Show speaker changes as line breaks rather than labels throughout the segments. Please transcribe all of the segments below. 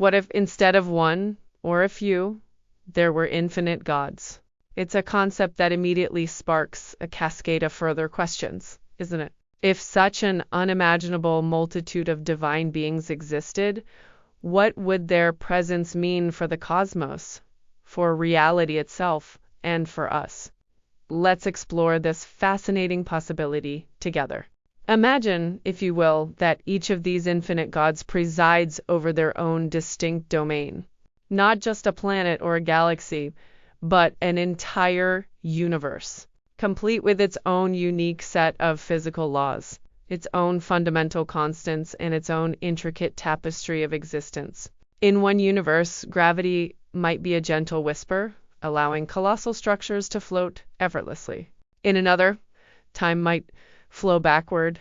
What if instead of one or a few, there were infinite gods? It's a concept that immediately sparks a cascade of further questions, isn't it? If such an unimaginable multitude of divine beings existed, what would their presence mean for the cosmos, for reality itself, and for us? Let's explore this fascinating possibility together. Imagine, if you will, that each of these infinite gods presides over their own distinct domain. Not just a planet or a galaxy, but an entire universe, complete with its own unique set of physical laws, its own fundamental constants, and its own intricate tapestry of existence. In one universe, gravity might be a gentle whisper, allowing colossal structures to float effortlessly. In another, time might flow backward,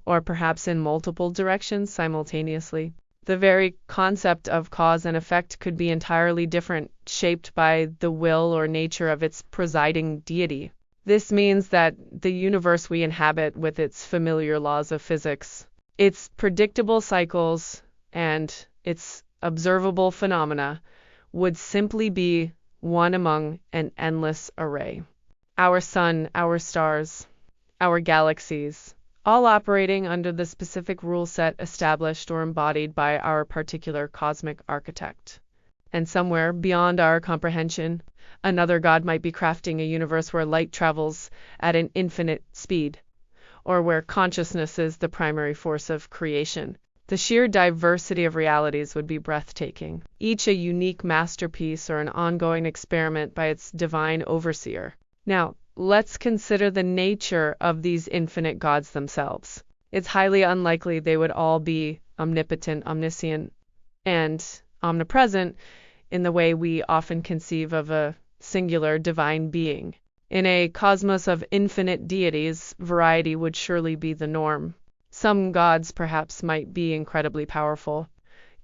or perhaps in multiple directions simultaneously. The very concept of cause and effect could be entirely different, shaped by the will or nature of its presiding deity. This means that the universe we inhabit, with its familiar laws of physics, its predictable cycles, and its observable phenomena, would simply be one among an endless array. Our sun, our stars, our galaxies, all operating under the specific rule set established or embodied by our particular cosmic architect. And somewhere beyond our comprehension, another god might be crafting a universe where light travels at an infinite speed, or where consciousness is the primary force of creation. The sheer diversity of realities would be breathtaking, each a unique masterpiece or an ongoing experiment by its divine overseer. Now, let's consider the nature of these infinite gods themselves. It's highly unlikely they would all be omnipotent, omniscient, and omnipresent in the way we often conceive of a singular divine being. In a cosmos of infinite deities, variety would surely be the norm. Some gods perhaps might be incredibly powerful,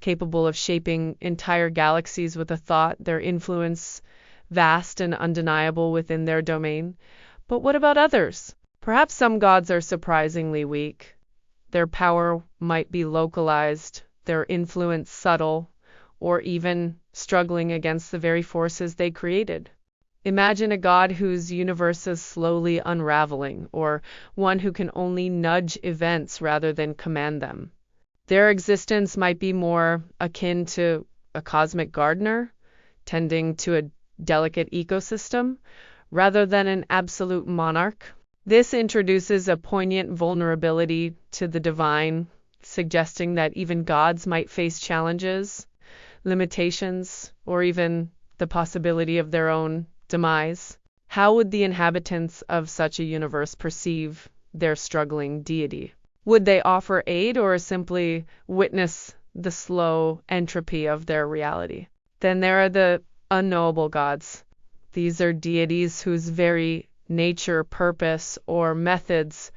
capable of shaping entire galaxies with a thought, their influence vast and undeniable within their domain. But what about others? Perhaps some gods are surprisingly weak. Their power might be localized, their influence subtle, or even struggling against the very forces they created. Imagine a god whose universe is slowly unraveling, or one who can only nudge events rather than command them. Their existence might be more akin to a cosmic gardener, tending to a delicate ecosystem, rather than an absolute monarch. This introduces a poignant vulnerability to the divine, suggesting that even gods might face challenges, limitations, or even the possibility of their own demise. How would the inhabitants of such a universe perceive their struggling deity? Would they offer aid or simply witness the slow entropy of their reality? Then there are the unknowable gods. These are deities whose very nature, purpose, or methods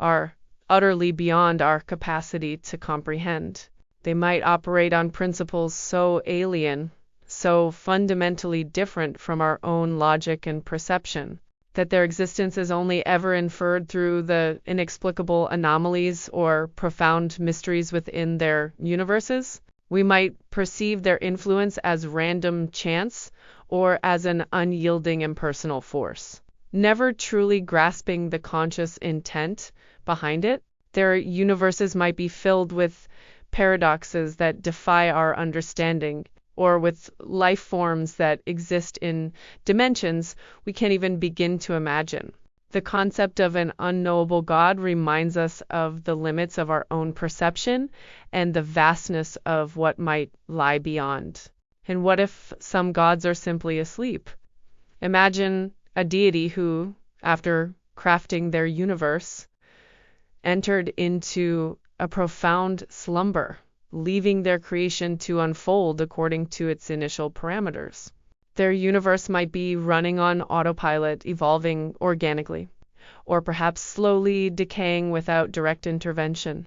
are utterly beyond our capacity to comprehend. They might operate on principles so alien, so fundamentally different from our own logic and perception, that their existence is only ever inferred through the inexplicable anomalies or profound mysteries within their universes. We might perceive their influence as random chance or as an unyielding impersonal force, never truly grasping the conscious intent behind it. Their universes might be filled with paradoxes that defy our understanding, or with life forms that exist in dimensions we can't even begin to imagine. The concept of an unknowable God reminds us of the limits of our own perception and the vastness of what might lie beyond. And what if some gods are simply asleep? Imagine a deity who, after crafting their universe, entered into a profound slumber, leaving their creation to unfold according to its initial parameters. Their universe might be running on autopilot, evolving organically, or perhaps slowly decaying without direct intervention.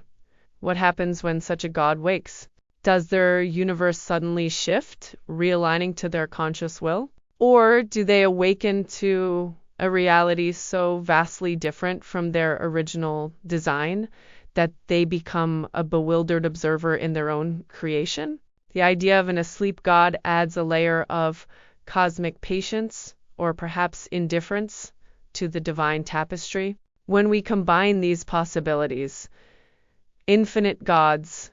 What happens when such a god wakes? Does their universe suddenly shift, realigning to their conscious will? Or do they awaken to a reality so vastly different from their original design that they become a bewildered observer in their own creation? The idea of an asleep God adds a layer of cosmic patience, or perhaps indifference, to the divine tapestry. When we combine these possibilities, infinite gods,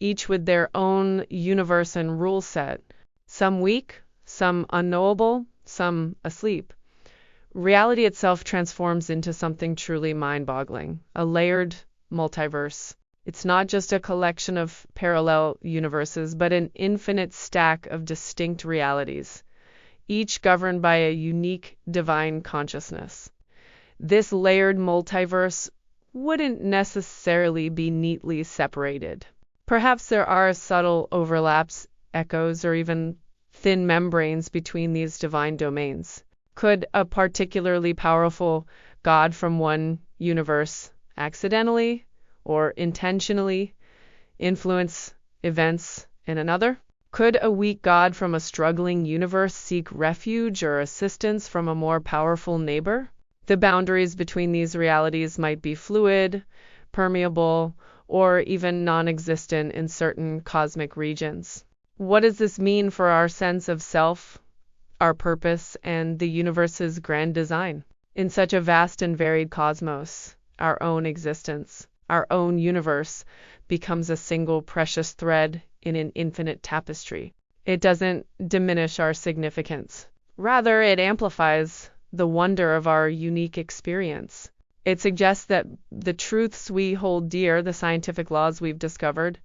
each with their own universe and rule set, some weak, some unknowable, some asleep, reality itself transforms into something truly mind-boggling, a layered multiverse. It's not just a collection of parallel universes, but an infinite stack of distinct realities, each governed by a unique divine consciousness. This layered multiverse wouldn't necessarily be neatly separated. Perhaps there are subtle overlaps, echoes, or even thin membranes between these divine domains. Could a particularly powerful God from one universe accidentally or intentionally influence events in another? Could a weak God from a struggling universe seek refuge or assistance from a more powerful neighbor? The boundaries between these realities might be fluid, permeable, or even non-existent in certain cosmic regions. What does this mean for our sense of self, our purpose, and the universe's grand design? In such a vast and varied cosmos, our own existence, our own universe, becomes a single precious thread in an infinite tapestry. It doesn't diminish our significance. Rather, it amplifies the wonder of our unique experience. It suggests that the truths we hold dear, the scientific laws we've discovered,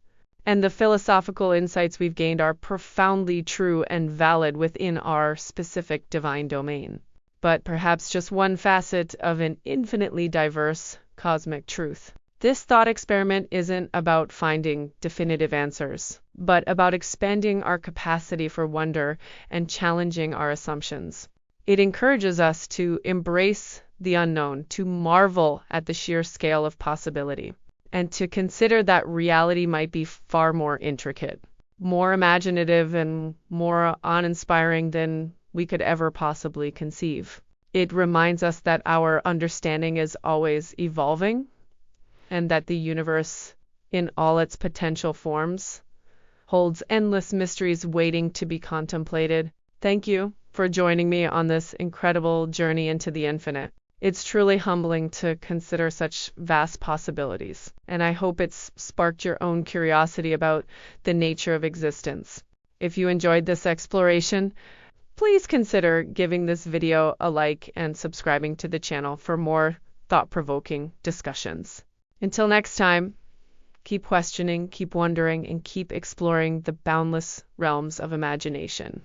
and the philosophical insights we've gained are profoundly true and valid within our specific divine domain. But perhaps just one facet of an infinitely diverse cosmic truth. This thought experiment isn't about finding definitive answers, but about expanding our capacity for wonder and challenging our assumptions. It encourages us to embrace the unknown, to marvel at the sheer scale of possibility, and to consider that reality might be far more intricate, more imaginative, and more awe-inspiring than we could ever possibly conceive. It reminds us that our understanding is always evolving, and that the universe, in all its potential forms, holds endless mysteries waiting to be contemplated. Thank you for joining me on this incredible journey into the infinite. It's truly humbling to consider such vast possibilities, and I hope it's sparked your own curiosity about the nature of existence. If you enjoyed this exploration, please consider giving this video a like and subscribing to the channel for more thought-provoking discussions. Until next time, keep questioning, keep wondering, and keep exploring the boundless realms of imagination.